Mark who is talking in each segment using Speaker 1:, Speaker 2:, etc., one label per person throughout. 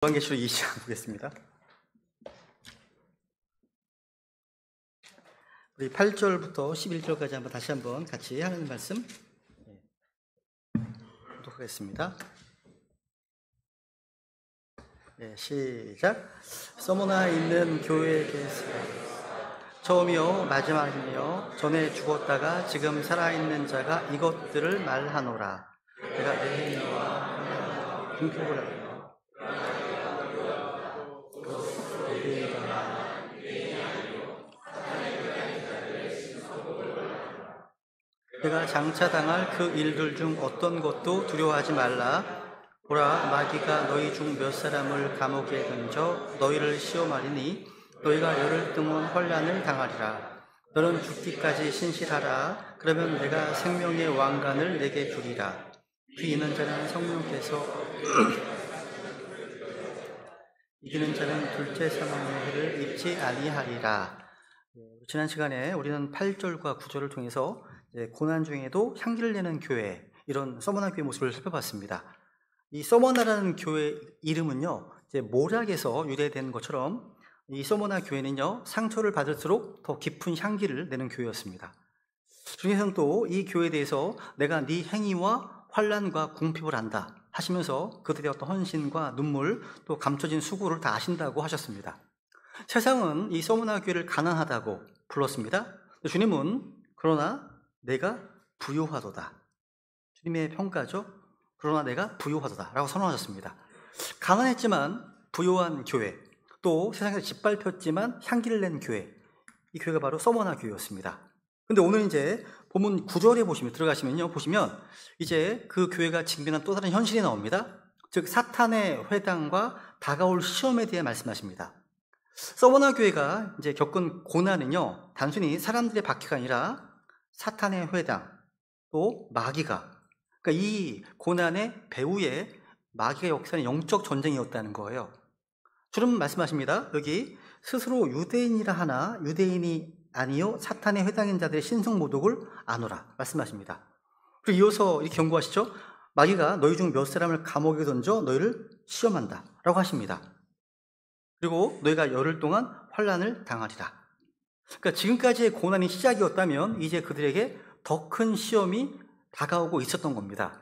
Speaker 1: 요한계시록 2장 보겠습니다. 우리 8절부터 11절까지 한번 다시 한번 같이 하는 말씀 보도록하겠습니다. 시작. 서머나에 있는 교회에게 처음이요 마지막이며 전에 죽었다가 지금 살아있는 자가 이것들을 말하노라. 내가 내 행위와 공표를 내가 장차 당할 그 일들 중 어떤 것도 두려워하지 말라. 보라, 마귀가 너희 중 몇 사람을 감옥에 던져 너희를 시험하리니 너희가 열흘 동안 환난을 당하리라. 너는 죽기까지 신실하라. 그러면 내가 생명의 왕관을 내게 주리라. 귀 있는 자는 성령께서 이기는 자는 둘째 사망의 해를 입지 아니하리라. 지난 시간에 우리는 8절과 9절을 통해서 고난 중에도 향기를 내는 교회, 이런 서머나 교회 모습을 살펴봤습니다. 이 서머나라는 교회 이름은요, 모락에서 유래된 것처럼 이 서머나 교회는요, 상처를 받을수록 더 깊은 향기를 내는 교회였습니다. 중에서는 또 이 교회에 대해서 내가 네 행위와 환난과 궁핍을 안다 하시면서 그들의 어떤 헌신과 눈물, 또 감춰진 수고를 다 아신다고 하셨습니다. 세상은 이 서머나 교회를 가난하다고 불렀습니다. 주님은 그러나 내가 부요하도다. 주님의 평가죠. 그러나 내가 부요하도다 라고 선언하셨습니다. 가난했지만 부요한 교회, 또 세상에서 짓밟혔지만 향기를 낸 교회, 이 교회가 바로 서머나 교회였습니다. 근데 오늘 이제 본문 9절에 보시면 이제 그 교회가 직면한 또 다른 현실이 나옵니다. 즉 사탄의 회당과 다가올 시험에 대해 말씀하십니다. 서머나 교회가 이제 겪은 고난은요, 단순히 사람들의 박해가 아니라 사탄의 회당, 또 마귀가, 그러니까 이 고난의 배후에 마귀가 역사하는 영적 전쟁이었다는 거예요. 주님 말씀하십니다. 여기 스스로 유대인이라 하나 유대인이 아니요 사탄의 회당인 자들의 신성모독을 아노라 말씀하십니다. 그리고 이어서 이렇게 경고하시죠. 마귀가 너희 중 몇 사람을 감옥에 던져 너희를 시험한다 라고 하십니다. 그리고 너희가 열흘 동안 환난을 당하리라. 그러니까 지금까지의 고난이 시작이었다면 이제 그들에게 더 큰 시험이 다가오고 있었던 겁니다.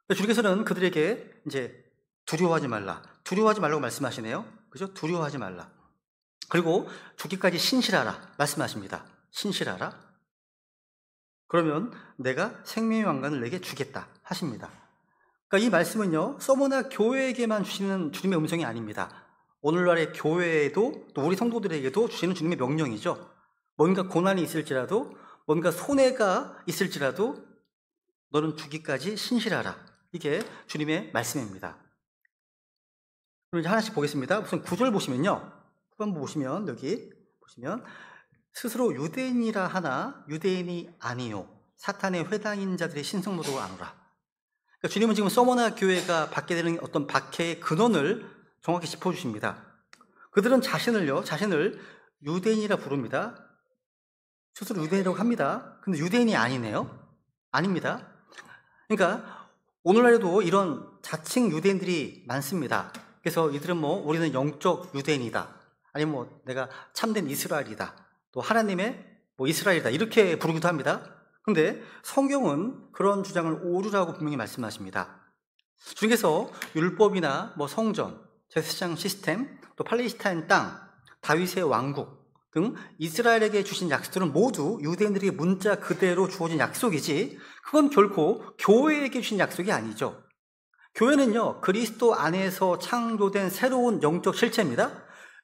Speaker 1: 주님께서는 그들에게 이제 두려워하지 말라고 말씀하시네요. 그죠? 두려워하지 말라. 그리고 죽기까지 신실하라 말씀하십니다. 신실하라. 그러면 내가 생명의 왕관을 내게 주겠다 하십니다. 그러니까 이 말씀은요, 서머나 교회에게만 주시는 주님의 음성이 아닙니다. 오늘날의 교회에도 또 우리 성도들에게도 주시는 주님의 명령이죠. 뭔가 고난이 있을지라도, 뭔가 손해가 있을지라도 너는 죽기까지 신실하라. 이게 주님의 말씀입니다. 그럼 이제 하나씩 보겠습니다. 우선 9절 보시면요, 후반부 보시면 여기 보시면 스스로 유대인이라 하나 유대인이 아니요 사탄의 회당인 자들의 신성모독을 아노라. 그러니까 주님은 지금 서머나 교회가 받게 되는 어떤 박해의 근원을 정확히 짚어주십니다. 그들은 자신을 유대인이라 부릅니다. 스스로 유대인이라고 합니다. 근데 유대인이 아니네요. 아닙니다. 그러니까 오늘날에도 이런 자칭 유대인들이 많습니다. 그래서 이들은 우리는 영적 유대인이다, 아니면 내가 참된 이스라엘이다, 또 하나님의 이스라엘이다, 이렇게 부르기도 합니다. 근데 성경은 그런 주장을 오류라고 분명히 말씀하십니다. 주님께서 율법이나 성전, 제사장 시스템, 또 팔레스타인 땅, 다윗의 왕국 등 이스라엘에게 주신 약속들은 모두 유대인들에게 문자 그대로 주어진 약속이지, 그건 결코 교회에게 주신 약속이 아니죠. 교회는요, 그리스도 안에서 창조된 새로운 영적 실체입니다.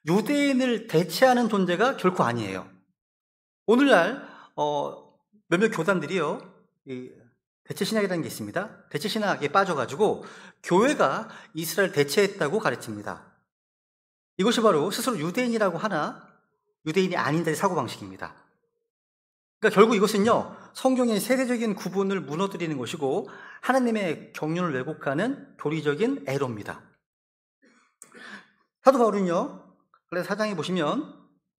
Speaker 1: 유대인을 대체하는 존재가 결코 아니에요. 오늘날 몇몇 교단들이요, 대체신학이라는 게 있습니다. 대체신학에 빠져가지고 교회가 이스라엘 대체했다고 가르칩니다. 이것이 바로 스스로 유대인이라고 하나 유대인이 아닌 자의 사고방식입니다. 그러니까 결국 이것은요, 성경의 세대적인 구분을 무너뜨리는 것이고 하나님의 경륜을 왜곡하는 교리적인 에러입니다. 사도 바울은요, 그래서 4장에 보시면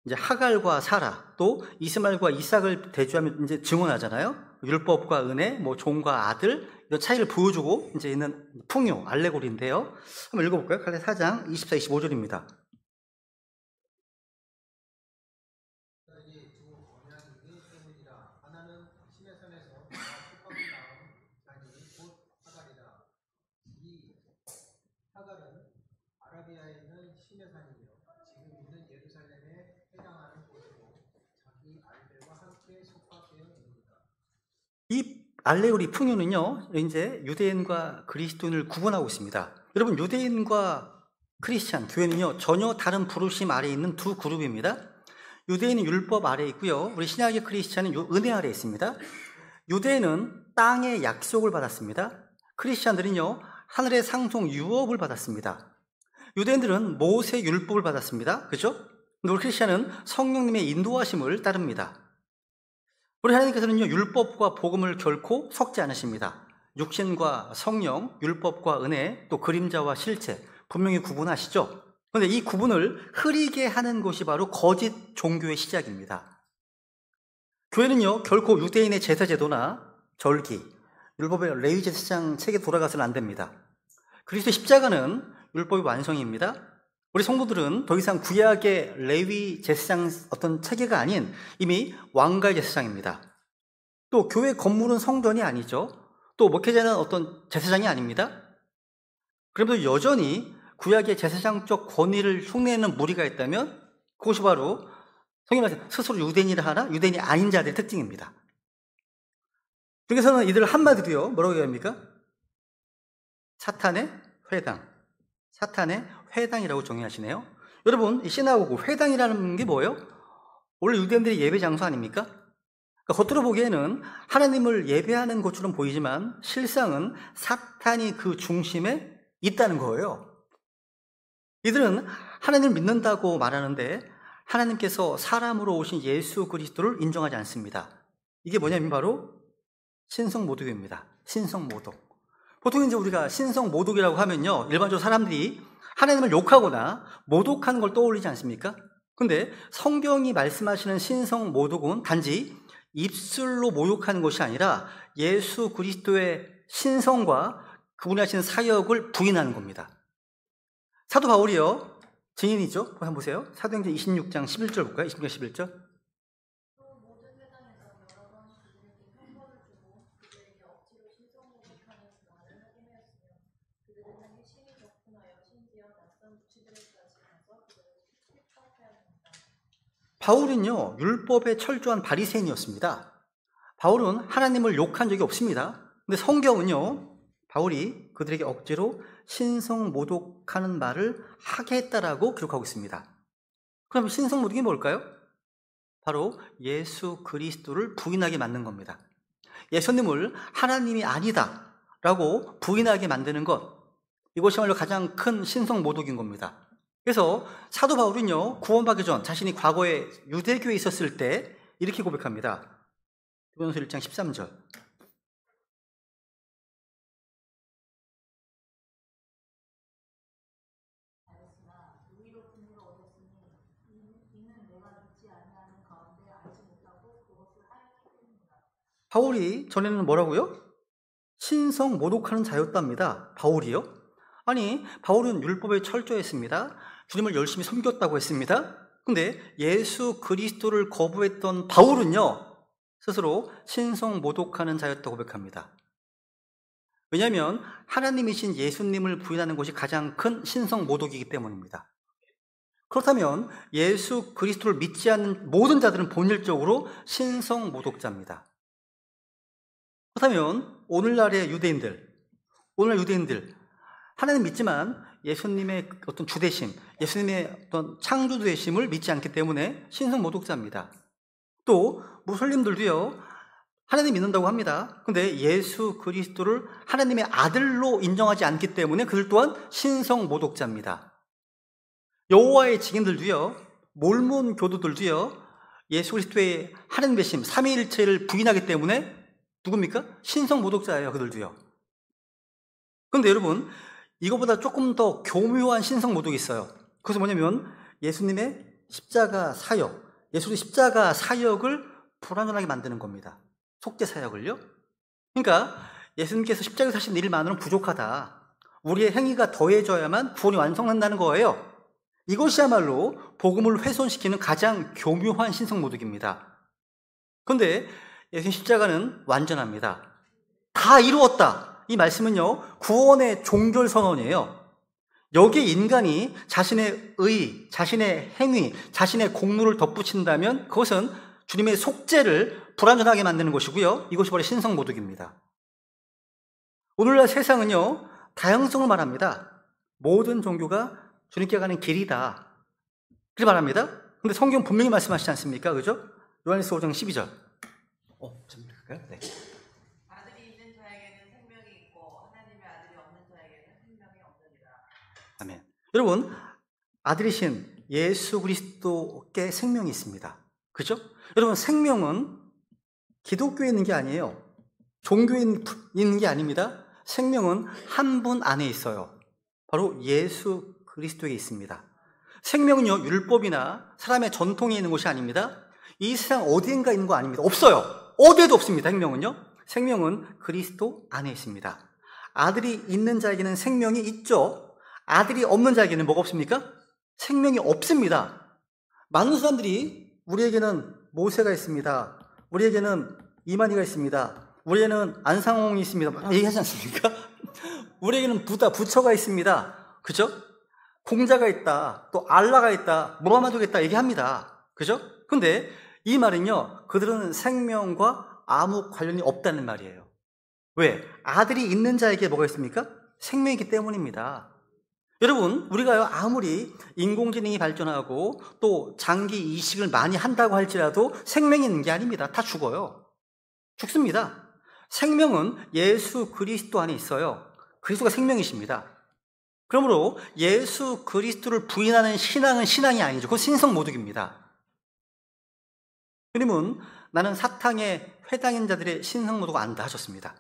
Speaker 1: 이제 하갈과 사라, 또 이스마엘과 이삭을 대조하면 이제 증언하잖아요. 율법과 은혜, 종과 아들, 이 차이를 보여주고 이제 있는 풍요, 알레고리인데요. 한번 읽어볼까요? 갈라디아 4장 24, 25절입니다. 이 알레고리 풍요는요, 이제 유대인과 그리스도인을 구분하고 있습니다. 여러분, 유대인과 크리스찬, 교회는요, 전혀 다른 부르심 아래에 있는 두 그룹입니다. 유대인은 율법 아래에 있고요, 우리 신약의 크리스찬은 은혜 아래에 있습니다. 유대인은 땅의 약속을 받았습니다. 크리스찬들은요, 하늘의 상속 유업을 받았습니다. 유대인들은 모세 율법을 받았습니다. 그죠? 근데 우리 크리스찬은 성령님의 인도하심을 따릅니다. 우리 하나님께서는요, 율법과 복음을 결코 섞지 않으십니다. 육신과 성령, 율법과 은혜, 또 그림자와 실체, 분명히 구분하시죠? 그런데 이 구분을 흐리게 하는 것이 바로 거짓 종교의 시작입니다. 교회는요, 결코 유대인의 제사제도나 절기, 율법의 레위 제사장 책에 돌아가서는 안 됩니다. 그리스도의 십자가는 율법의 완성입니다. 우리 성도들은 더 이상 구약의 레위 제사장 어떤 체계가 아닌 이미 왕가의 제사장입니다. 또 교회 건물은 성전이 아니죠. 또 목회자는 어떤 제사장이 아닙니다. 그럼에도 여전히 구약의 제사장적 권위를 흉내내는 무리가 있다면 그것이 바로 성경 말씀 스스로 유대인이라 하나 유대인이 아닌 자들의 특징입니다. 중에서는 이들을 한마디로요, 뭐라고 얘기합니까? 사탄의 회당, 사탄의 회당이라고 정의하시네요. 여러분, 이 시나고그 회당이라는 게 뭐예요? 원래 유대인들의 예배 장소 아닙니까? 그러니까 겉으로 보기에는 하나님을 예배하는 것처럼 보이지만 실상은 사탄이 그 중심에 있다는 거예요. 이들은 하나님을 믿는다고 말하는데 하나님께서 사람으로 오신 예수 그리스도를 인정하지 않습니다. 이게 뭐냐면 바로 신성모독입니다. 신성모독. 보통 이제 우리가 신성모독이라고 하면요, 일반적으로 사람들이 하나님을 욕하거나 모독하는 걸 떠올리지 않습니까? 근데 성경이 말씀하시는 신성모독은 단지 입술로 모욕하는 것이 아니라 예수 그리스도의 신성과 그분이 하시는 사역을 부인하는 겁니다. 사도 바울이요, 증인이죠. 한번 보세요. 사도행전 26장 11절 볼까요? 26장 11절. 바울은요, 율법에 철저한 바리새인이었습니다. 바울은 하나님을 욕한 적이 없습니다. 근데 성경은요, 바울이 그들에게 억지로 신성모독하는 말을 하게 했다라고 기록하고 있습니다. 그럼 신성모독이 뭘까요? 바로 예수 그리스도를 부인하게 만든 겁니다. 예수님을 하나님이 아니다 라고 부인하게 만드는 것, 이것이야말로 가장 큰 신성모독인 겁니다. 그래서 사도 바울은요, 구원받기 전 자신이 과거에 유대교에 있었을 때 이렇게 고백합니다. 고린도서 1장 13절. 바울이 전에는 뭐라고요? 신성 모독하는 자였답니다. 바울이요? 아니, 바울은 율법에 철저했습니다. 주님을 열심히 섬겼다고 했습니다. 근데 예수 그리스도를 거부했던 바울은요, 스스로 신성 모독하는 자였다고 고백합니다. 왜냐하면 하나님이신 예수님을 부인하는 것이 가장 큰 신성 모독이기 때문입니다. 그렇다면 예수 그리스도를 믿지 않는 모든 자들은 본질적으로 신성 모독자입니다. 그렇다면 오늘날 유대인들 하나님 믿지만 예수님의 어떤 주되심, 예수님의 어떤 창조되심을 믿지 않기 때문에 신성 모독자입니다. 또 무슬림들도요, 하나님 믿는다고 합니다. 근데 예수 그리스도를 하나님의 아들로 인정하지 않기 때문에 그들 또한 신성 모독자입니다. 여호와의 증인들도요, 몰몬 교도들도요, 예수 그리스도의 하나님 되심, 삼위일체를 부인하기 때문에 누굽니까? 신성 모독자예요, 그들도요. 그런데 여러분, 이거보다 조금 더 교묘한 신성 모독이 있어요. 그것은 뭐냐면 예수님의 십자가 사역, 예수의 십자가 사역을 불완전하게 만드는 겁니다. 속죄 사역을요. 그러니까 예수님께서 십자가에서 하신 일만으로는 부족하다. 우리의 행위가 더해져야만 구원이 완성된다는 거예요. 이것이야말로 복음을 훼손시키는 가장 교묘한 신성모독입니다. 그런데 예수님 십자가는 완전합니다. 다 이루었다. 이 말씀은요, 구원의 종결선언이에요. 여기에 인간이 자신의 의, 자신의 행위, 자신의 공로를 덧붙인다면 그것은 주님의 속죄를 불완전하게 만드는 것이고요. 이것이 바로 신성모독입니다. 오늘날 세상은요, 다양성을 말합니다. 모든 종교가 주님께 가는 길이다. 그렇게 말합니다. 근데 성경 분명히 말씀하시지 않습니까? 그죠? 요한일서 5장 12절. 잠깐만요. 네.
Speaker 2: 아들이 있는 자에게는 생명이 있고 하나님의 아들이 없는 자에게는 생명이 없느니라.
Speaker 1: 아멘. 여러분, 아들이신 예수 그리스도께 생명이 있습니다. 그죠? 여러분, 생명은 기독교에 있는 게 아니에요. 종교에 있는 게 아닙니다. 생명은 한 분 안에 있어요. 바로 예수 그리스도에 있습니다. 생명은요, 율법이나 사람의 전통에 있는 것이 아닙니다. 이 세상 어디인가 있는 거 아닙니다. 없어요. 어디에도 없습니다. 생명은요. 생명은 그리스도 안에 있습니다. 아들이 있는 자에게는 생명이 있죠. 아들이 없는 자에게는 뭐가 없습니까? 생명이 없습니다. 많은 사람들이 우리에게는 모세가 있습니다. 우리에게는 이만희가 있습니다. 우리에게는 안상홍이 있습니다. 막 얘기하지 않습니까? 우리에게는 부처가 있습니다. 그죠? 공자가 있다. 또 알라가 있다. 무함마드가 있다. 얘기합니다. 그죠? 근데 이 말은요, 그들은 생명과 아무 관련이 없다는 말이에요. 왜? 아들이 있는 자에게 뭐가 있습니까? 생명이기 때문입니다. 여러분, 우리가요, 아무리 인공지능이 발전하고 또 장기 이식을 많이 한다고 할지라도 생명이 있는 게 아닙니다. 다 죽어요. 죽습니다. 생명은 예수 그리스도 안에 있어요. 그리스도가 생명이십니다. 그러므로 예수 그리스도를 부인하는 신앙은 신앙이 아니죠. 그건 신성모독입니다. 주님은 나는 사탕에 회당인 자들의 신성모독 안다 하셨습니다.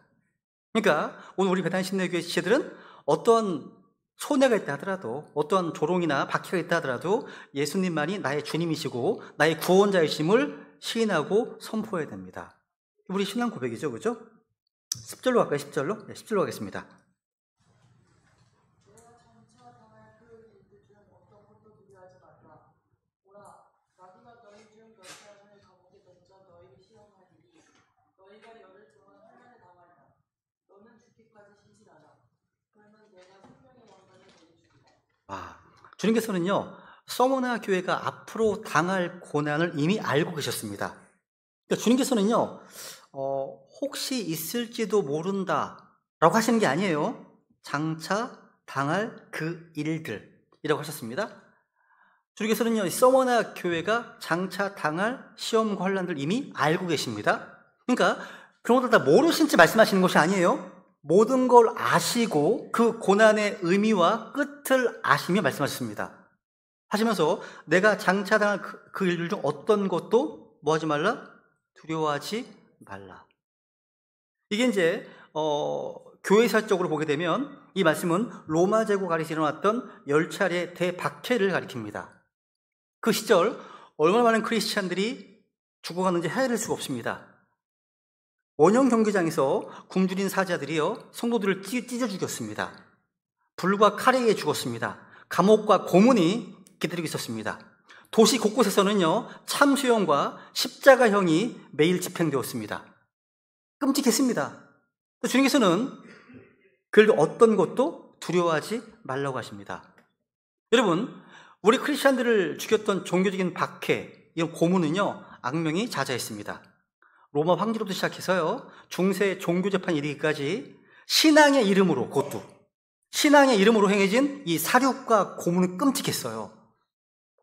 Speaker 1: 그러니까 오늘 우리 배단신내교회 지체들은 어떤 손해가 있다 하더라도, 어떤 조롱이나 박해가 있다 하더라도 예수님만이 나의 주님이시고 나의 구원자이심을 시인하고 선포해야 됩니다. 우리 신앙 고백이죠. 그죠? 10절로 갈까요? 10절로? 네, 10절로 가겠습니다. 주님께서는요, 서머나 교회가 앞으로 당할 고난을 이미 알고 계셨습니다. 그러니까 주님께서는요, 혹시 있을지도 모른다 라고 하시는 게 아니에요. 장차 당할 그 일들이라고 하셨습니다. 주님께서는요, 서머나 교회가 장차 당할 시험과 환난들 이미 알고 계십니다. 그러니까 그런 것들 다 모르신 채 말씀하시는 것이 아니에요. 모든 걸 아시고 그 고난의 의미와 끝을 아시며 말씀하셨습니다. 하시면서 내가 장차 당할 그 일들 중 어떤 것도 뭐 하지 말라? 두려워하지 말라. 이게 이제 교회사적으로 보게 되면 이 말씀은 로마 제국 아래에서 일어났던 10차례 대박해를 가리킵니다. 그 시절 얼마나 많은 크리스찬들이 죽어가는지 헤아릴 수가 없습니다. 원형 경기장에서 굶주린 사자들이요, 성도들을 찢어 죽였습니다. 불과 칼에 의해 죽었습니다. 감옥과 고문이 기다리고 있었습니다. 도시 곳곳에서는요, 참수형과 십자가형이 매일 집행되었습니다. 끔찍했습니다. 주님께서는 그들도 어떤 것도 두려워하지 말라고 하십니다. 여러분, 우리 크리스찬들을 죽였던 종교적인 박해, 이런 고문은요, 악명이 자자했습니다. 로마 황제로부터 시작해서요, 중세 종교재판 이르기까지 신앙의 이름으로, 그것도 신앙의 이름으로 행해진 이 사륙과 고문은 끔찍했어요.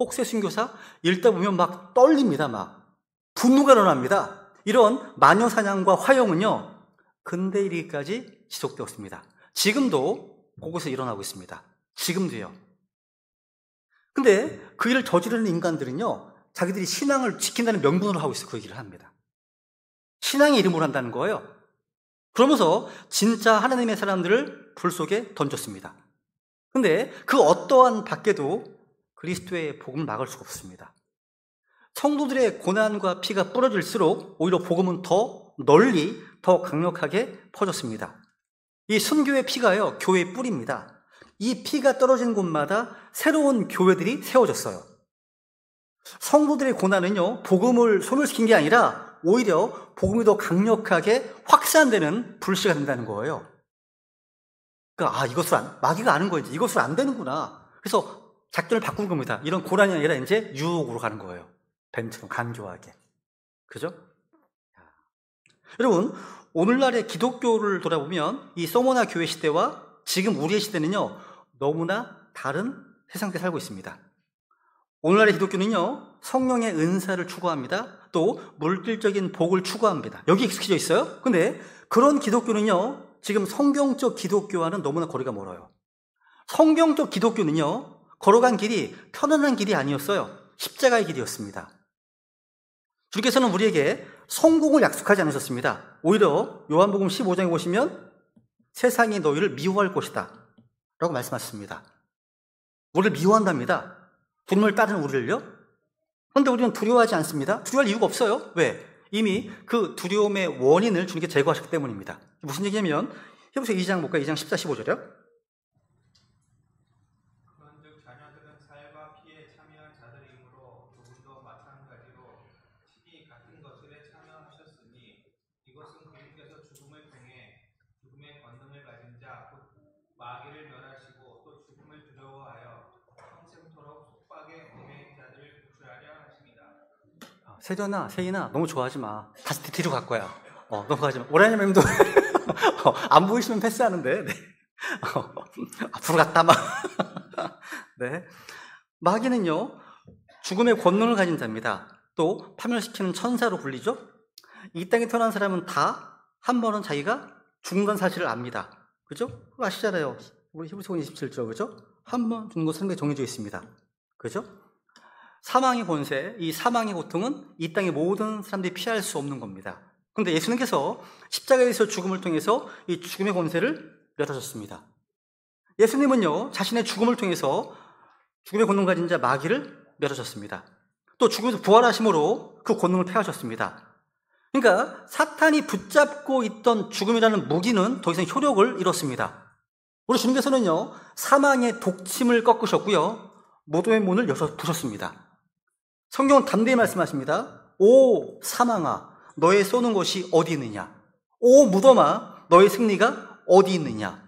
Speaker 1: 혹세 순교사 읽다 보면 막 떨립니다. 막 분노가 일어납니다. 이런 마녀사냥과 화형은요, 근대 이르기까지 지속되었습니다. 지금도 곳곳에 일어나고 있습니다. 지금도요. 근데 그 일을 저지르는 인간들은요, 자기들이 신앙을 지킨다는 명분으로 하고 있어요. 그 얘기를 합니다. 신앙의 이름으로 한다는 거예요. 그러면서 진짜 하나님의 사람들을 불 속에 던졌습니다. 근데 그 어떠한 밖에도 그리스도의 복음을 막을 수가 없습니다. 성도들의 고난과 피가 뿌려질수록 오히려 복음은 더 널리, 더 강력하게 퍼졌습니다. 이 순교의 피가요, 교회의 뿌리입니다. 이 피가 떨어진 곳마다 새로운 교회들이 세워졌어요. 성도들의 고난은요, 복음을 소멸시킨 게 아니라 오히려 복음이 더 강력하게 확산되는 불씨가 된다는 거예요. 그러니까 마귀가 아는 거지. 이것을 안 되는구나. 그래서 작전을 바꾼 겁니다. 이런 고난이 아니라 이제 유혹으로 가는 거예요. 뱀처럼 간교하게. 그죠? 여러분, 오늘날의 기독교를 돌아보면 이 서머나 교회 시대와 지금 우리의 시대는요, 너무나 다른 세상에 살고 있습니다. 오늘날의 기독교는요, 성령의 은사를 추구합니다. 또 물질적인 복을 추구합니다. 여기 익숙해져 있어요. 근데 그런 기독교는요, 지금 성경적 기독교와는 너무나 거리가 멀어요. 성경적 기독교는요, 걸어간 길이 편안한 길이 아니었어요. 십자가의 길이었습니다. 주님께서는 우리에게 성공을 약속하지 않으셨습니다. 오히려 요한복음 15장에 보시면 세상이 너희를 미워할 것이다 라고 말씀하셨습니다. 우리를 미워한답니다. 주님을 따르는 우리를요. 그런데 우리는 두려워하지 않습니다. 두려워할 이유가 없어요. 왜? 이미 그 두려움의 원인을 주님께 제거하셨기 때문입니다. 무슨 얘기냐면 히브리서 2장 볼까요? 2장 14, 15절이요.
Speaker 3: 그런즉 자녀들은 살과 피에 참여한 자들이므로 조금도 마찬가지로 친히 같은 것들에 참여하셨으니 이것은 그리스도께서 죽음을 통해 죽음의 권능을 가진 자 곧 마귀를 멸하시고 또 죽음을 두려워하여 평생토록 속박에 얽매인 자들을 구출하려 하십니다.
Speaker 1: 세전아, 세인아, 너무 좋아하지 마. 다시 뒤로 갈 거야. 넘어가지 마. 오라니 맴도 안 보이시면 패스하는데. 네. 앞으로 갔다 마. 네. 마귀는요, 죽음의 권능을 가진 자입니다. 또 파멸시키는 천사로 불리죠. 이 땅에 태어난 사람은 다 한 번은 자기가 죽는다는 사실을 압니다. 그죠? 그거 아시잖아요. 우리 히브리서 27절, 그죠? 한 번 죽는 것은 상당히 정해져 있습니다. 그죠? 사망의 권세, 이 사망의 고통은 이 땅의 모든 사람들이 피할 수 없는 겁니다. 그런데 예수님께서 십자가에서 죽음을 통해서 이 죽음의 권세를 멸하셨습니다. 예수님은요, 자신의 죽음을 통해서 죽음의 권능 가진 자 마귀를 멸하셨습니다. 또 죽음에서 부활하심으로 그 권능을 폐하셨습니다. 그러니까 사탄이 붙잡고 있던 죽음이라는 무기는 더 이상 효력을 잃었습니다. 우리 주님께서는요, 사망의 독침을 꺾으셨고요, 모도의 문을 여서 부셨습니다. 성경은 담대히 말씀하십니다. 오 사망아, 너의 쏘는 것이 어디 있느냐? 오 무덤아, 너의 승리가 어디 있느냐?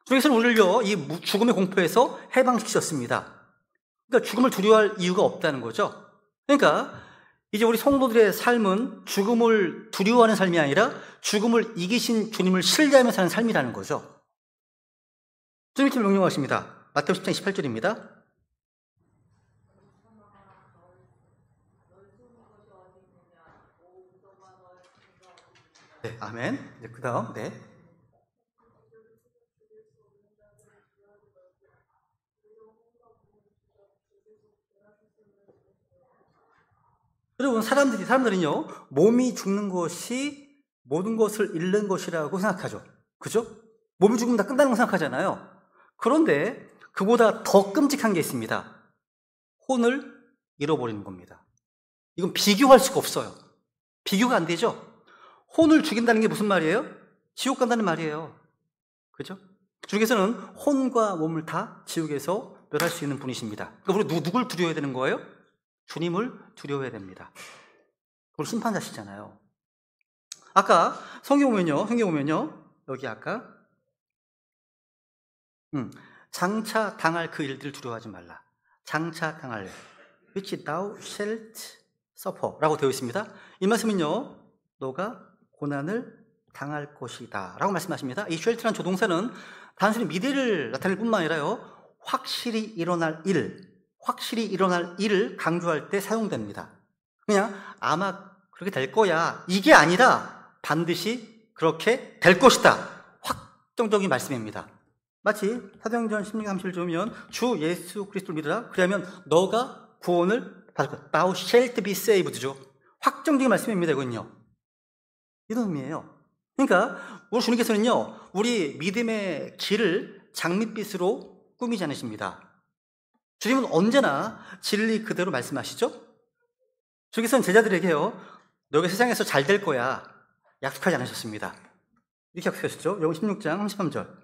Speaker 1: 주님께서는 우리를요, 이 죽음의 공포에서 해방시키셨습니다. 그러니까 죽음을 두려워할 이유가 없다는 거죠. 그러니까 이제 우리 성도들의 삶은 죽음을 두려워하는 삶이 아니라 죽음을 이기신 주님을 신뢰하며 사는 삶이라는 거죠. 주님께 명령하십니다. 마태복음 10장 28절입니다. 네, 아멘. 이제 그 다음, 네. 여러분, 사람들은요, 몸이 죽는 것이 모든 것을 잃는 것이라고 생각하죠. 그죠? 몸이 죽으면 다 끝나는 거 생각하잖아요. 그런데 그보다 더 끔찍한 게 있습니다. 혼을 잃어버리는 겁니다. 이건 비교할 수가 없어요. 비교가 안 되죠? 혼을 죽인다는 게 무슨 말이에요? 지옥 간다는 말이에요. 그죠? 주님께서는 혼과 몸을 다 지옥에서 멸할 수 있는 분이십니다. 그러니까 우리 누굴 두려워해야 되는 거예요? 주님을 두려워해야 됩니다. 그걸 심판자시잖아요. 아까 성경 보면요. 여기 아까 장차 당할 그 일들을 두려워하지 말라. 장차 당할 which thou shalt suffer 라고 되어 있습니다. 이 말씀은요, 너가 고난을 당할 것이다 라고 말씀하십니다. 이 shalt라는 조동사는 단순히 미래를 나타낼 뿐만 아니라요, 확실히 일어날 일을 강조할 때 사용됩니다. 그냥 아마 그렇게 될 거야, 이게 아니라 반드시 그렇게 될 것이다, 확정적인 말씀입니다. 마치 사도행전 16장 37절 보면 주 예수 그리스도를 믿으라, 그러면 너가 구원을 받을 거야. Thou shalt be saved죠. 확정적인 말씀입니다. 이건요, 이런 의미예요. 그러니까 우리 주님께서는요, 우리 믿음의 길을 장밋빛으로 꾸미지 않으십니다. 주님은 언제나 진리 그대로 말씀하시죠? 주님께서는 제자들에게요, 너가 세상에서 잘 될 거야 약속하지 않으셨습니다. 이렇게 약속하셨죠? 요한 16장 33절.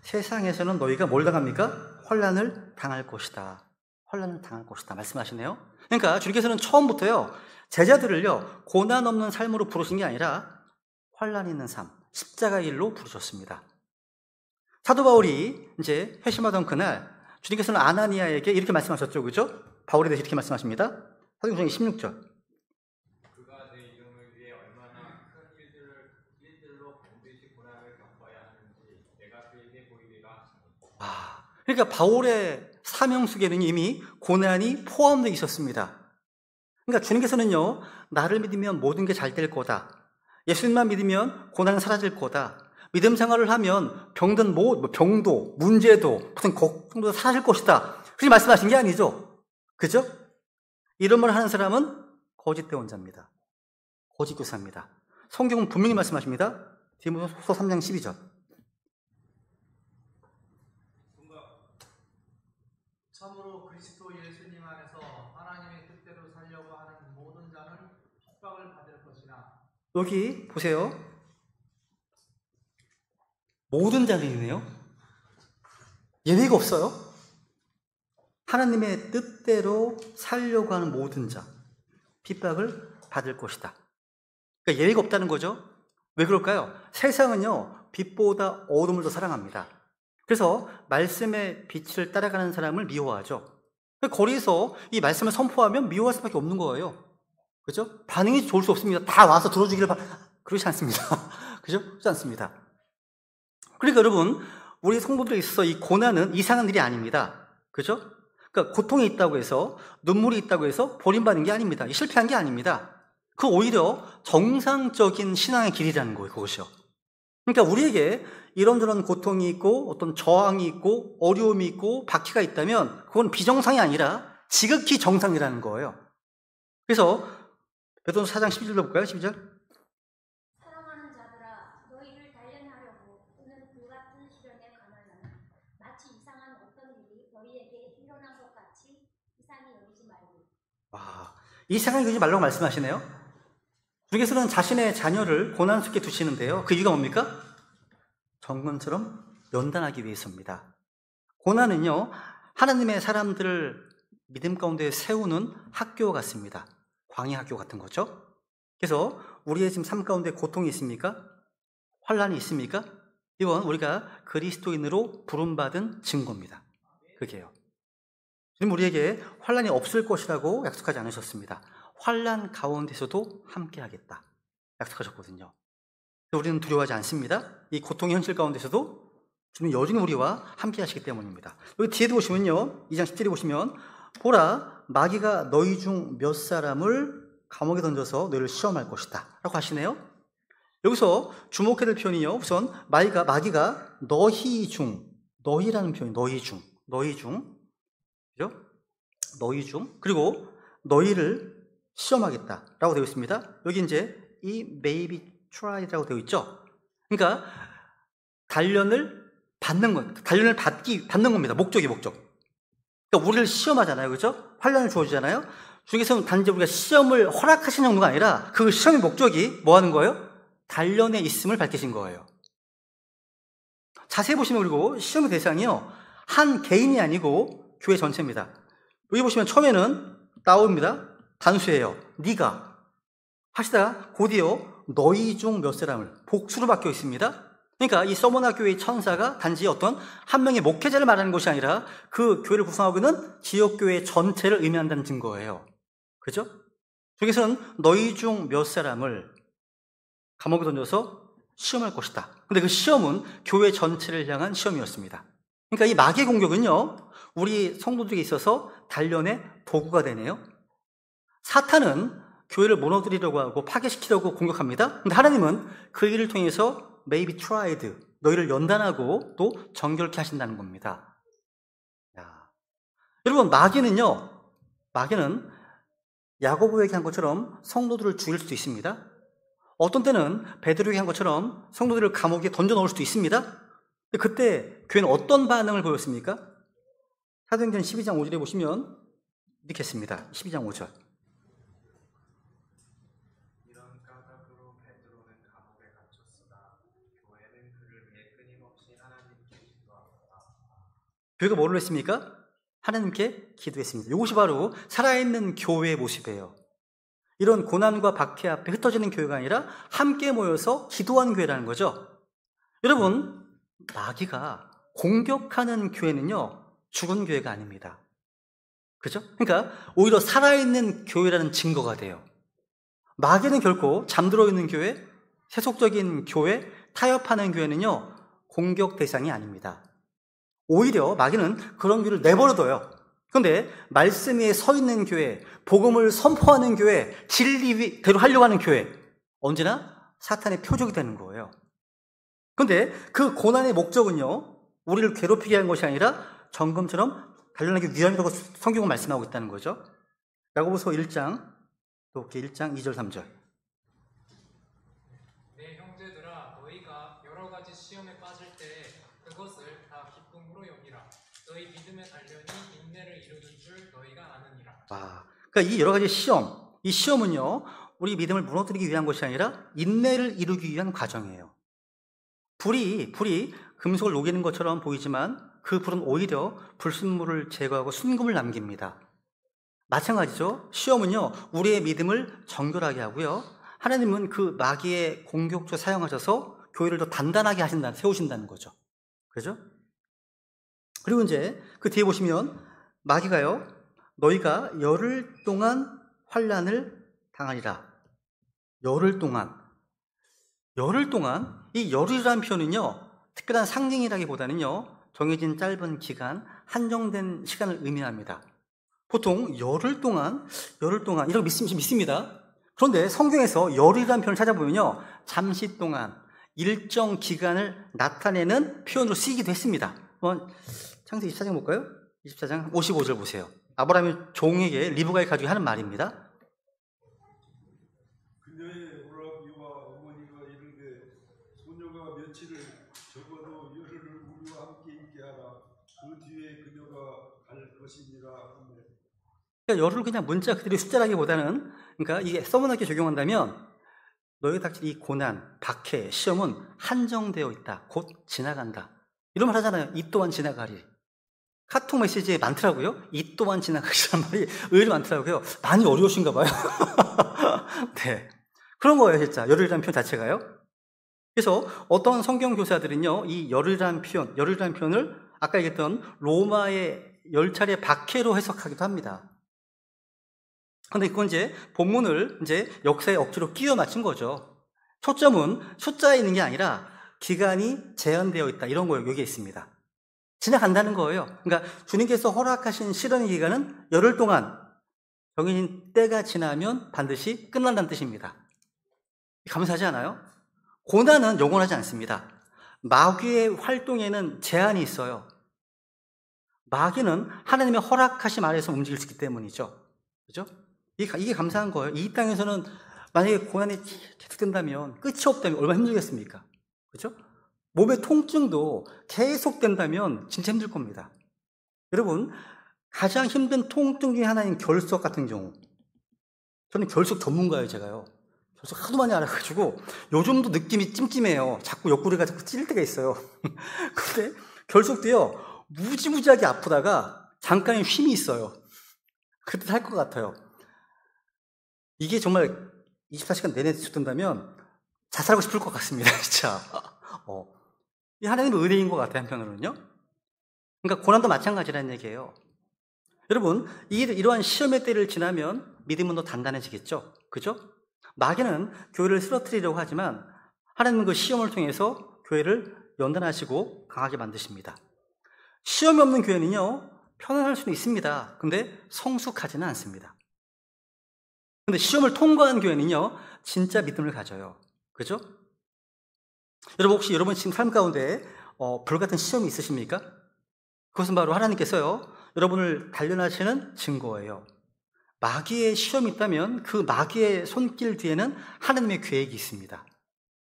Speaker 1: 세상에서는 너희가 뭘 당합니까? 환난을 당할 것이다. 환난을 당할 것이다 말씀하시네요. 그러니까 주님께서는 처음부터요 제자들을요 고난 없는 삶으로 부르신 게 아니라 환난 있는 삶, 십자가의 일로 부르셨습니다. 사도 바울이 이제 회심하던 그날 주님께서는 아나니아에게 이렇게 말씀하셨죠, 그죠? 바울에 대해서 이렇게 말씀하십니다. 사도행전 16절.
Speaker 4: 그가 내 이름을 위해 얼마나 큰 일들로 반드시 고난을 겪어야 하는지 내가 그에게 보이리라.
Speaker 1: 그러니까 바울의 사명 속에는 이미 고난이 포함되어 있었습니다. 그러니까 주님께서는요 나를 믿으면 모든 게 잘 될 거다. 예수님만 믿으면 고난은 사라질 거다. 믿음 생활을 하면 병든 병도, 문제도, 무슨 걱정도 사라질 것이다. 그렇게 말씀하신 게 아니죠. 그죠? 이런 말을 하는 사람은 거짓 대원자입니다. 거짓 교사입니다. 성경은 분명히 말씀하십니다. 디모데후서 3장 12절.
Speaker 3: 참으로 그리스도 예수님 안에서 하나님의 뜻대로 살려고 하는 모든 자는 핍박을 받을 것이나.
Speaker 1: 여기 보세요. 모든 자들이네요. 예외가 없어요. 하나님의 뜻대로 살려고 하는 모든 자, 핍박을 받을 것이다. 그러니까 예외가 없다는 거죠. 왜 그럴까요? 세상은요 빛보다 어둠을 더 사랑합니다. 그래서 말씀의 빛을 따라가는 사람을 미워하죠. 거리에서 이 말씀을 선포하면 미워할 수밖에 없는 거예요. 그죠? 반응이 좋을 수 없습니다. 다 와서 들어주기를 그렇지 않습니다. 그죠? 그렇지 않습니다. 그러니까 여러분, 우리 성도들에 있어서 이 고난은 이상한 일이 아닙니다. 그죠? 그러니까 고통이 있다고 해서, 눈물이 있다고 해서 버림받는 게 아닙니다. 실패한 게 아닙니다. 그 오히려 정상적인 신앙의 길이라는 거예요, 그것이요. 그러니까 우리에게 이런저런 고통이 있고, 어떤 저항이 있고, 어려움이 있고, 박해가 있다면, 그건 비정상이 아니라 지극히 정상이라는 거예요. 그래서, 베드로서 4장 12절로 볼까요? 12절.
Speaker 5: 사랑하는 자들아, 너희를 단련하려고 오늘 불같은 시련에 관하여는 마치 이상한 어떤 일이 너희에게 일어난 것 같이 이상히 여기지 말고.
Speaker 1: 이상하게 여기지 말라고 말씀하시네요. 주께서는 자신의 자녀를 고난 속에 두시는데요. 그 이유가 뭡니까? 정금처럼 연단하기 위해서입니다. 고난은요, 하나님의 사람들을 믿음 가운데 세우는 학교 같습니다. 광야 학교 같은 거죠. 그래서 우리의 지금 삶 가운데 고통이 있습니까? 환난이 있습니까? 이건 우리가 그리스도인으로 부름받은 증거입니다. 그게요. 지금 우리에게 환난이 없을 것이라고 약속하지 않으셨습니다. 환난 가운데서도 함께하겠다 약속하셨거든요. 우리는 두려워하지 않습니다. 이 고통의 현실 가운데서도 주님 여전히 우리와 함께하시기 때문입니다. 여기 뒤에도 보시면요, 2장 10절에 보시면 보라 마귀가 너희 중 몇 사람을 감옥에 던져서 너희를 시험할 것이다 라고 하시네요. 여기서 주목해야 될 표현이요, 우선 마귀가 너희 중, 너희라는 표현이 너희 중 그죠? 너희 중, 그리고 너희를 시험하겠다라고 되어 있습니다. 여기 이제 이 may be tried라고 되어 있죠. 그러니까 단련을 받는 겁니다. 목적. 그러니까 우리를 시험하잖아요, 그죠? 환난을 주어주잖아요. 주께서는 단지 우리가 시험을 허락하신 정도가 아니라 그 시험의 목적이 뭐 하는 거예요? 단련에 있음을 밝히신 거예요. 자세히 보시면 그리고 시험의 대상이요, 한 개인이 아니고 교회 전체입니다. 여기 보시면 처음에는 나옵니다. 단수예요. 네가 하시다가 곧이어 너희 중 몇 사람을 복수로 바뀌어 있습니다. 그러니까 이 서머나 교회의 천사가 단지 어떤 한 명의 목회자를 말하는 것이 아니라 그 교회를 구성하고 있는 지역교회 전체를 의미한다는 증거예요. 그죠? 여기서는 너희 중 몇 사람을 감옥에 던져서 시험할 것이다. 근데 그 시험은 교회 전체를 향한 시험이었습니다. 그러니까 이 마귀의 공격은요, 우리 성도들에게 있어서 단련의 도구가 되네요. 사탄은 교회를 무너뜨리려고 하고 파괴시키려고 공격합니다. 근데 하나님은 그 일을 통해서 may be tried, 너희를 연단하고 또 정결케 하신다는 겁니다. 여러분, 마귀는 야고보에게 한 것처럼 성도들을 죽일 수도 있습니다. 어떤 때는 베드로에게 한 것처럼 성도들을 감옥에 던져 넣을 수도 있습니다. 그때 교회는 어떤 반응을 보였습니까? 사도행전 12장 5절에 보시면 읽겠습니다. 12장 5절.
Speaker 3: 이런 까닭으로 베드로는 감옥에 갇혔으나 교회는 그를 위해 끊임없이 하나님께 기도하였다.
Speaker 1: 교회가 뭐를 했습니까? 하나님께 기도했습니다. 이것이 바로 살아있는 교회의 모습이에요. 이런 고난과 박해 앞에 흩어지는 교회가 아니라 함께 모여서 기도하는 교회라는 거죠. 여러분, 마귀가 공격하는 교회는요, 죽은 교회가 아닙니다. 그죠? 그러니까 오히려 살아있는 교회라는 증거가 돼요. 마귀는 결코 잠들어 있는 교회, 세속적인 교회, 타협하는 교회는요, 공격 대상이 아닙니다. 오히려 마귀는 그런 교회를 내버려둬요. 그런데 말씀 위에 서 있는 교회, 복음을 선포하는 교회, 진리대로 하려고 하는 교회, 언제나 사탄의 표적이 되는 거예요. 그런데 그 고난의 목적은요, 우리를 괴롭히게 하는 것이 아니라 정금처럼 단련하기 위함이라고 성경은 말씀하고 있다는 거죠. 야고보서 1장 2절 3절.
Speaker 6: 내 형제들아, 너희가 여러 가지 시험에 빠질 때 그것을 다 기쁨으로 여기라. 너희 믿음의 단련이 인내를 이루는 줄 너희가 아느니라.
Speaker 1: 그러니까 이 여러 가지 시험, 이 시험은요, 우리 믿음을 무너뜨리기 위한 것이 아니라 인내를 이루기 위한 과정이에요. 불이 금속을 녹이는 것처럼 보이지만 그 불은 오히려 불순물을 제거하고 순금을 남깁니다. 마찬가지죠. 시험은요, 우리의 믿음을 정결하게 하고요, 하나님은 그 마귀의 공격조 사용하셔서 교회를 더 단단하게 세우신다는 거죠. 그죠? 그리고 이제 그 뒤에 보시면 마귀가요, 너희가 열흘 동안 환난을 당하리라. 열흘 동안. 이 열흘이라는 표현은요, 특별한 상징이라기보다는요, 정해진 짧은 기간, 한정된 시간을 의미합니다. 보통 열흘 동안 이렇게 믿습니다. 그런데 성경에서 열흘이라는 표현을 찾아보면요, 잠시 동안, 일정 기간을 나타내는 표현으로 쓰이기도 했습니다. 창세기 24장 볼까요? 24장 55절 보세요. 아브라함이 종에게 리브가의 가족이 하는 말입니다.
Speaker 7: 그녀의 오라비와 어머니가 이르되 소녀가 며칠을 적어도 열흘을 우리와 함께 있게 하라. 그 뒤에 그녀가 갈 것이니라 하며.
Speaker 1: 그러니까 열흘 그냥 문자 그대로 숫자라기보다는, 그러니까 이게 서문학에 적용한다면 너희가 닥칠 이 고난, 박해, 시험은 한정되어 있다. 곧 지나간다. 이런 말 하잖아요. 이 또한 지나가리. 카톡 메시지에 많더라고요. 이 또한 지나가리라는 말이 의외로 많더라고요. 많이 어려우신가 봐요. 네, 그런 거예요. 진짜 열흘이라는 표현 자체가요. 그래서 어떤 성경 교사들은요, 이 열흘이라는 표현을 아까 얘기했던 로마의 10차례 박해로 해석하기도 합니다. 그런데 그건 이제 본문을 이제 역사에 억지로 끼워 맞춘 거죠. 초점은 숫자에 있는 게 아니라 기간이 제한되어 있다, 이런 거예요. 여기에 있습니다. 지나간다는 거예요. 그러니까 주님께서 허락하신 실현의 기간은 열흘 동안, 정해진 때가 지나면 반드시 끝난다는 뜻입니다. 감사하지 않아요? 고난은 영원하지 않습니다. 마귀의 활동에는 제한이 있어요. 마귀는 하나님의 허락하심 아래에서 움직일 수 있기 때문이죠. 그죠? 이게 감사한 거예요. 이 땅에서는 만약에 고난이 계속된다면, 끝이 없다면 얼마나 힘들겠습니까? 그죠? 몸의 통증도 계속된다면 진짜 힘들 겁니다. 여러분, 가장 힘든 통증 중에 하나인 결석 같은 경우, 저는 결석 전문가예요. 제가요, 결석 하도 많이 알아가지고 요즘도 느낌이 찜찜해요. 자꾸 옆구리가 자꾸 찔릴 때가 있어요. 근데 결석도요, 무지무지하게 아프다가 잠깐의 쉼이 있어요. 그때 살 것 같아요. 이게 정말 24시간 내내 지속된다면 자살하고 싶을 것 같습니다. 진짜. 이 하나님의 은혜인 것 같아요, 한편으로는요. 그러니까 고난도 마찬가지라는 얘기예요. 여러분, 이러한 시험의 때를 지나면 믿음은 더 단단해지겠죠. 그죠? 마귀는 교회를 쓰러뜨리려고 하지만 하나님은 그 시험을 통해서 교회를 연단하시고 강하게 만드십니다. 시험이 없는 교회는요, 편안할 수는 있습니다. 근데 성숙하지는 않습니다. 근데 시험을 통과한 교회는요, 진짜 믿음을 가져요. 그죠? 여러분, 혹시 여러분 지금 삶 가운데 불같은 시험이 있으십니까? 그것은 바로 하나님께서요, 여러분을 단련하시는 증거예요. 마귀의 시험이 있다면 그 마귀의 손길 뒤에는 하나님의 계획이 있습니다.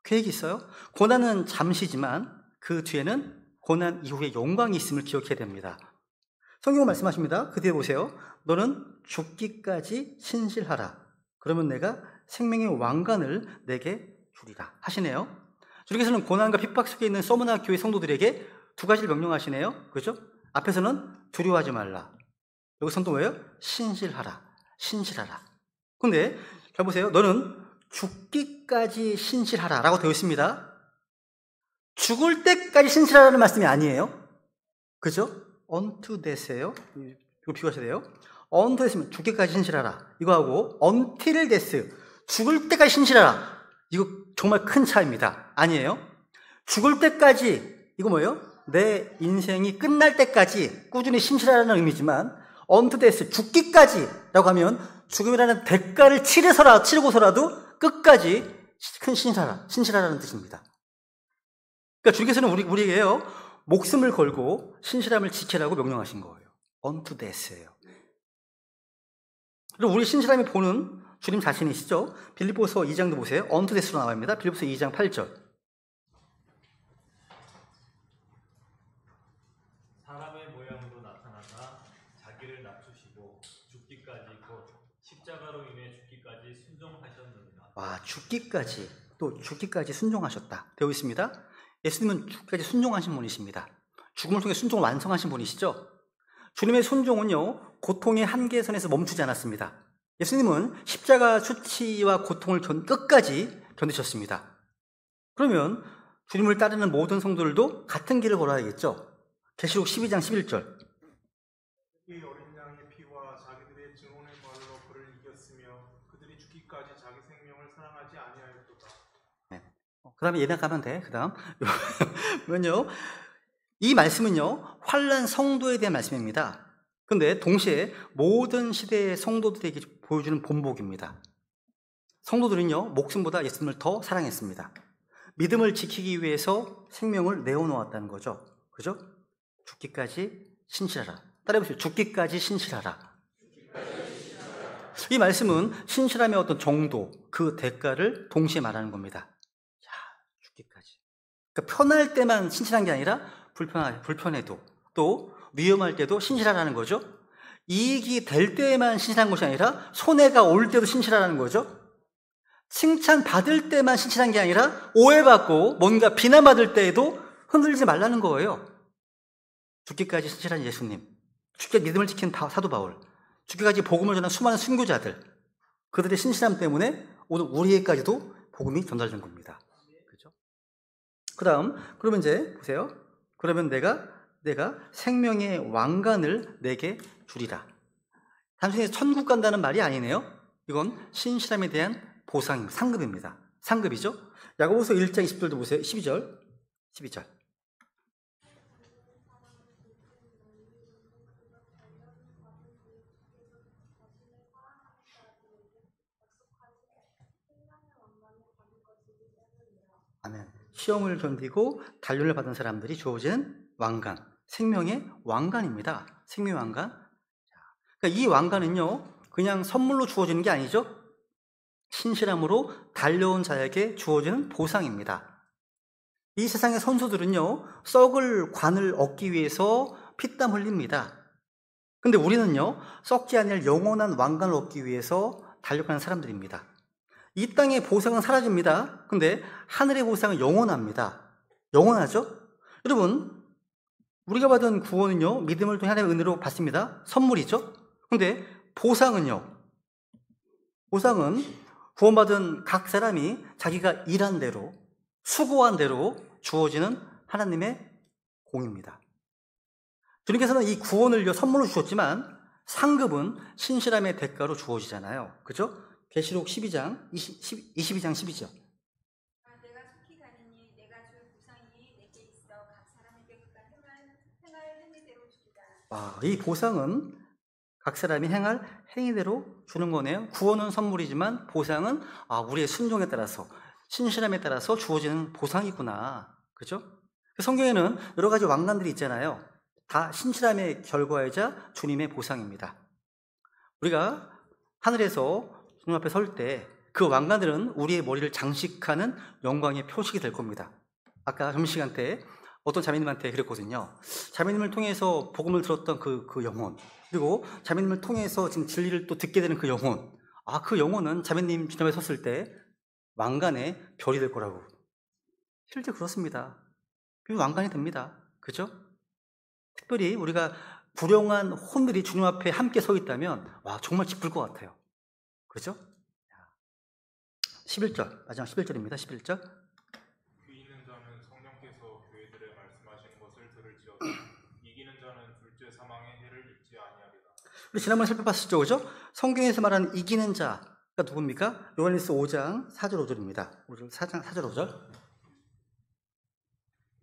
Speaker 1: 계획이 있어요. 고난은 잠시지만 그 뒤에는 고난 이후에 영광이 있음을 기억해야 됩니다. 성경은 말씀하십니다. 그 뒤에 보세요. 너는 죽기까지 신실하라. 그러면 내가 생명의 왕관을 내게 주리라 하시네요. 주님께서는 고난과 핍박 속에 있는 서머나 교회 성도들에게 두 가지를 명령하시네요. 그렇죠? 앞에서는 두려워하지 말라. 여기서는 또 뭐예요? 신실하라. 신실하라. 근데 잘 보세요. 너는 죽기까지 신실하라 라고 되어 있습니다. 죽을 때까지 신실하라는 말씀이 아니에요. 그죠? unto death예요. 이거 비교하셔야 돼요. unto death면 죽기까지 신실하라. 이거하고 until death, 죽을 때까지 신실하라. 이거 정말 큰 차이입니다. 아니에요. 죽을 때까지, 이거 뭐예요? 내 인생이 끝날 때까지 꾸준히 신실하라는 의미지만 unto death, 죽기까지 라고 하면 죽음이라는 대가를 치르고서라도 끝까지 큰 신실하라는 뜻입니다. 그러니까 주님께서는 우리에게요, 목숨을 걸고 신실함을 지키라고 명령하신 거예요. unto death예요. 그리고 우리 신실함이 보는 주님 자신이시죠? 빌립보서 2장도 보세요. unto death로 나와있습니다. 빌립보서 2장 8절.
Speaker 8: 사람의 모양으로 나타나사 자기를 낮추시고 죽기까지 곧 십자가로 인해 죽기까지 순종하셨느니라.
Speaker 1: 와, 죽기까지 순종하셨다. 되어 있습니다. 예수님은 죽기까지 순종하신 분이십니다. 죽음을 통해 순종을 완성하신 분이시죠. 주님의 순종은요, 고통의 한계선에서 멈추지 않았습니다. 예수님은 십자가 수치와 고통을 끝까지 견디셨습니다. 그러면 주님을 따르는 모든 성도들도 같은 길을 걸어야겠죠. 계시록 12장 11절.
Speaker 3: 이 어린 양의 피와 자기들의 증언의 말로 그를 이겼으며 그들이 죽기까지 자기 생명을 사랑하지 아니하였도다.
Speaker 1: 네. 그 다음에 예나 가면 돼. 그 다음. 왜냐요? 이 말씀은요, 환난 성도에 대한 말씀입니다. 근데 동시에 모든 시대의 성도들에게 보여주는 본보기입니다. 성도들은요, 목숨보다 예수님을 더 사랑했습니다. 믿음을 지키기 위해서 생명을 내어놓았다는 거죠. 그죠? 죽기까지 신실하라. 따라해보세요. 죽기까지 신실하라. 이 말씀은 신실함의 어떤 정도, 그 대가를 동시에 말하는 겁니다. 자, 죽기까지. 그러니까 편할 때만 신실한 게 아니라 불편해도, 또 위험할 때도 신실하라는 거죠. 이익이 될 때만 신실한 것이 아니라 손해가 올 때도 신실하라는 거죠. 칭찬받을 때만 신실한 게 아니라 오해받고 뭔가 비난받을 때에도 흔들리지 말라는 거예요. 죽기까지 신실한 예수님, 죽기까지 믿음을 지킨 사도 바울, 죽기까지 복음을 전한 수많은 순교자들, 그들의 신실함 때문에 오늘 우리에게까지도 복음이 전달된 겁니다. 그렇죠? 그 다음, 그러면 이제 보세요. 그러면 내가 생명의 왕관을 내게 주리라. 단순히 천국 간다는 말이 아니네요. 이건 신실함에 대한 보상, 상급입니다. 상급이죠. 야고보서 1장 20절도 보세요. 12절. 아멘. 시험을 견디고 단련을 받은 사람들이 주어진 왕관, 생명의 왕관입니다. 생명의 왕관. 그러니까 이 왕관은요, 그냥 선물로 주어지는 게 아니죠. 신실함으로 달려온 자에게 주어지는 보상입니다. 이 세상의 선수들은요, 썩을 관을 얻기 위해서 피땀 흘립니다. 근데 우리는요, 썩지 않을 영원한 왕관을 얻기 위해서 달려가는 사람들입니다. 이 땅의 보상은 사라집니다. 근데 하늘의 보상은 영원합니다. 영원하죠? 여러분, 우리가 받은 구원은요, 믿음을 통해 하나님의 은혜로 받습니다. 선물이죠? 근데 보상은요, 보상은 구원받은 각 사람이 자기가 일한 대로, 수고한 대로 주어지는 하나님의 공입니다. 주님께서는 이 구원을 선물로 주셨지만 상급은 신실함의 대가로 주어지잖아요. 그죠? 계시록 22장 12절.
Speaker 5: 내가 속히 가느니 내가 줄 보상이 내게 있어 각 사람에게 그가 행할 행위대로 주리라.
Speaker 1: 이 보상은 각 사람이 행할 행위대로 주는 거네요. 구원은 선물이지만 보상은 우리의 순종에 따라서, 신실함에 따라서 주어지는 보상이구나. 그죠? 성경에는 여러 가지 왕관들이 있잖아요. 다 신실함의 결과이자 주님의 보상입니다. 우리가 하늘에서 주님 앞에 설 때 그 왕관들은 우리의 머리를 장식하는 영광의 표식이 될 겁니다. 아까 점심시간 때 어떤 자매님한테 그랬거든요. 자매님을 통해서 복음을 들었던 그 영혼, 그리고 자매님을 통해서 지금 진리를 또 듣게 되는 그 영혼, 그 영혼은 자매님 주변에 섰을 때 왕관의 별이 될 거라고. 실제 그렇습니다. 왕관이 됩니다. 그죠? 특별히 우리가 불용한 혼들이 주님 앞에 함께 서 있다면 정말 기쁠 것 같아요. 그죠? 11절, 마지막 11절입니다. 11절.
Speaker 3: 귀 있는 자는 성령께서 교회들에 말씀하신 것을 들을지어다. 이기는 자는 둘째 사망의 해를 입지 아니하리라.
Speaker 1: 우리 지난번에 살펴봤었죠, 그죠? 성경에서 말하는 이기는 자가 누굽니까? 요한일서 5장 4절 5절입니다. 4장 4절 5절.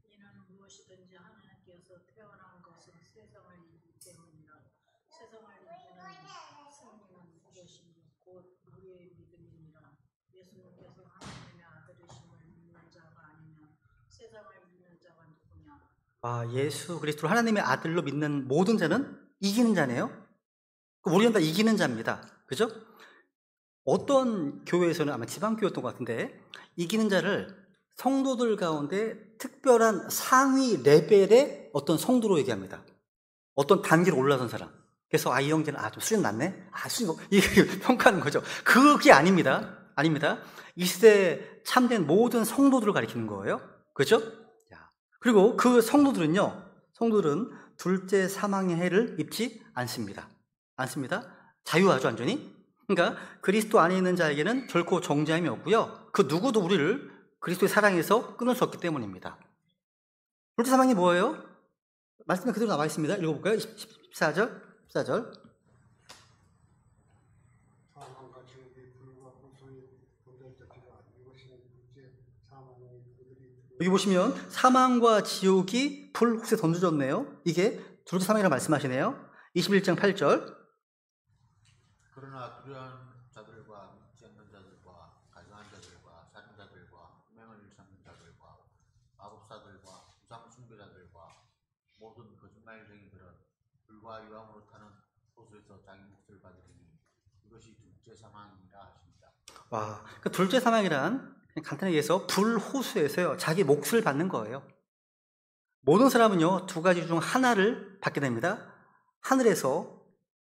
Speaker 9: 이는 무엇이든지 하나님께서 태어난 것은 세상을 이기기 때문이라. 세상을 이기는 승리는 이것이 곧 우리의 믿음이니라. 예수님께서 하나님의 아들이심을 믿는 자가 아니면 세상을 믿는 자가 누구냐?
Speaker 1: 예수 그리스도를 하나님의 아들로 믿는 모든 자는 이기는 자네요. 우리는 다 이기는 자입니다. 그죠? 어떤 교회에서는 아마 지방교회였던 것 같은데 이기는 자를 성도들 가운데 특별한 상위 레벨의 어떤 성도로 얘기합니다. 어떤 단계로 올라선 사람. 그래서 이 형제는 좀 수준 낮네? 수준 이게 평가하는 거죠. 그게 아닙니다. 아닙니다. 이 시대에 참된 모든 성도들을 가리키는 거예요. 그죠? 그리고 그 성도들은 둘째 사망의 해를 입지 않습니다. 자유하죠, 완전히. 그러니까 그리스도 안에 있는 자에게는 결코 정죄함이 없고요. 그 누구도 우리를 그리스도의 사랑에서 끊을 수 없기 때문입니다. 둘째 사망이 뭐예요? 말씀이 그대로 나와 있습니다. 읽어볼까요? 14절.
Speaker 10: 사망과 지옥의 불과 고소의 본del자피가 이것이 둘째 사망의
Speaker 1: 여기 보시면 사망과 지옥이 불 혹시 던져졌네요. 이게 둘째 사망이라고 말씀하시네요. 21장 8절.
Speaker 11: 그러나 두려운 자들과 믿지 않는 자들과 가증한 자들과 살인자들과 희망을 잃는 자들과 마법사들과 우상 숭배자들과 모든 거짓말쟁이들은 불과 유황으로 타는 호수에서 자기 몫을 받으리니 이것이 둘째 사망이라 하십니다.
Speaker 1: 그러니까 둘째 사망이란 간단하게 얘기해서 불호수에서요 자기 몫을 받는 거예요. 모든 사람은요 두 가지 중 하나를 받게 됩니다. 하늘에서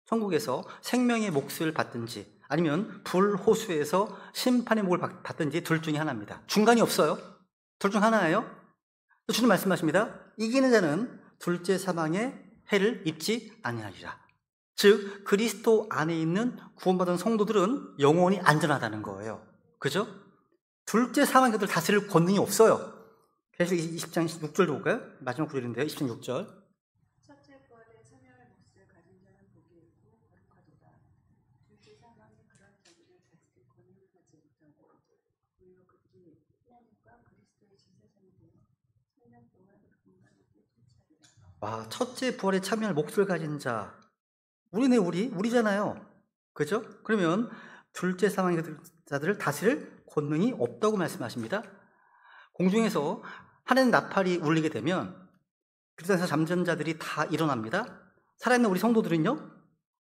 Speaker 1: 천국에서 생명의 몫을 받든지 아니면 불호수에서 심판의 몫을 받든지 둘 중에 하나입니다. 중간이 없어요. 둘 중 하나예요. 주님 말씀하십니다. 이기는 자는 둘째 사망의 해를 입지 아니하리라. 즉 그리스도 안에 있는 구원받은 성도들은 영원히 안전하다는 거예요. 그죠? 둘째 사망의 것들 다스릴 권능이 없어요. 그래서 20장 6절도 볼까요? 마지막 구절인데요. 20장 6절.
Speaker 2: 첫째 부활에 참여할 몫을 가진 자는 복이 있고 거룩하도다. 둘째 사망이 그런 자들을 다스릴 권능을 가지 못하고 오히려 그들이 하나님과 그리스도의 제사장이 되어 천년 동안 그분과 함께 통치하리라.
Speaker 1: 첫째 부활에 참여할 몫을 가진 자. 우리잖아요. 그죠? 그러면 둘째 사망의 자들을 다스릴 권능이 없다고 말씀하십니다. 공중에서 하늘 나팔이 울리게 되면 그리스도에서 잠든 자들이 다 일어납니다. 살아있는 우리 성도들은요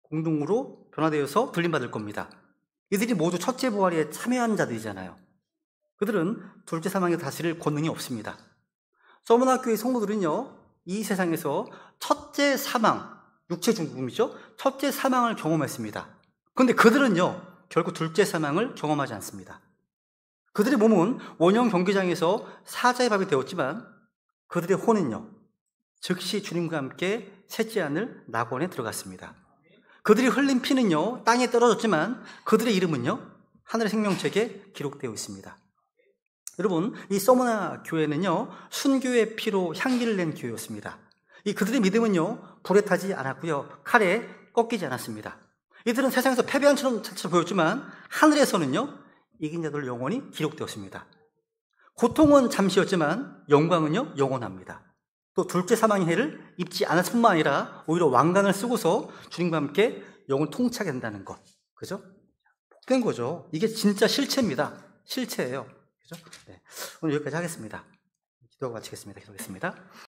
Speaker 1: 공중으로 변화되어서 불림받을 겁니다. 이들이 모두 첫째 부활에 참여한 자들이잖아요. 그들은 둘째 사망에 다스릴 권능이 없습니다. 서문학교의 성도들은요 이 세상에서 첫째 사망, 육체 죽음이죠. 첫째 사망을 경험했습니다. 그런데 그들은요 결코 둘째 사망을 경험하지 않습니다. 그들의 몸은 원형 경기장에서 사자의 밥이 되었지만 그들의 혼은요 즉시 주님과 함께 셋째 하늘 낙원에 들어갔습니다. 그들이 흘린 피는요 땅에 떨어졌지만 그들의 이름은요 하늘의 생명책에 기록되어 있습니다. 여러분 이 서머나 교회는요 순교의 피로 향기를 낸 교회였습니다. 그들의 믿음은요 불에 타지 않았고요 칼에 꺾이지 않았습니다. 이들은 세상에서 패배한 처럼 보였지만 하늘에서는요 이긴 자들 영원히 기록되었습니다. 고통은 잠시였지만 영광은요 영원합니다. 또 둘째 사망의 해를 입지 않았을 뿐만 아니라 오히려 왕관을 쓰고서 주님과 함께 영을 통치하게 된다는 것. 그죠? 복된 거죠. 이게 진짜 실체입니다. 실체예요. 그죠? 네. 오늘 여기까지 하겠습니다. 기도하고 마치겠습니다. 기도하겠습니다.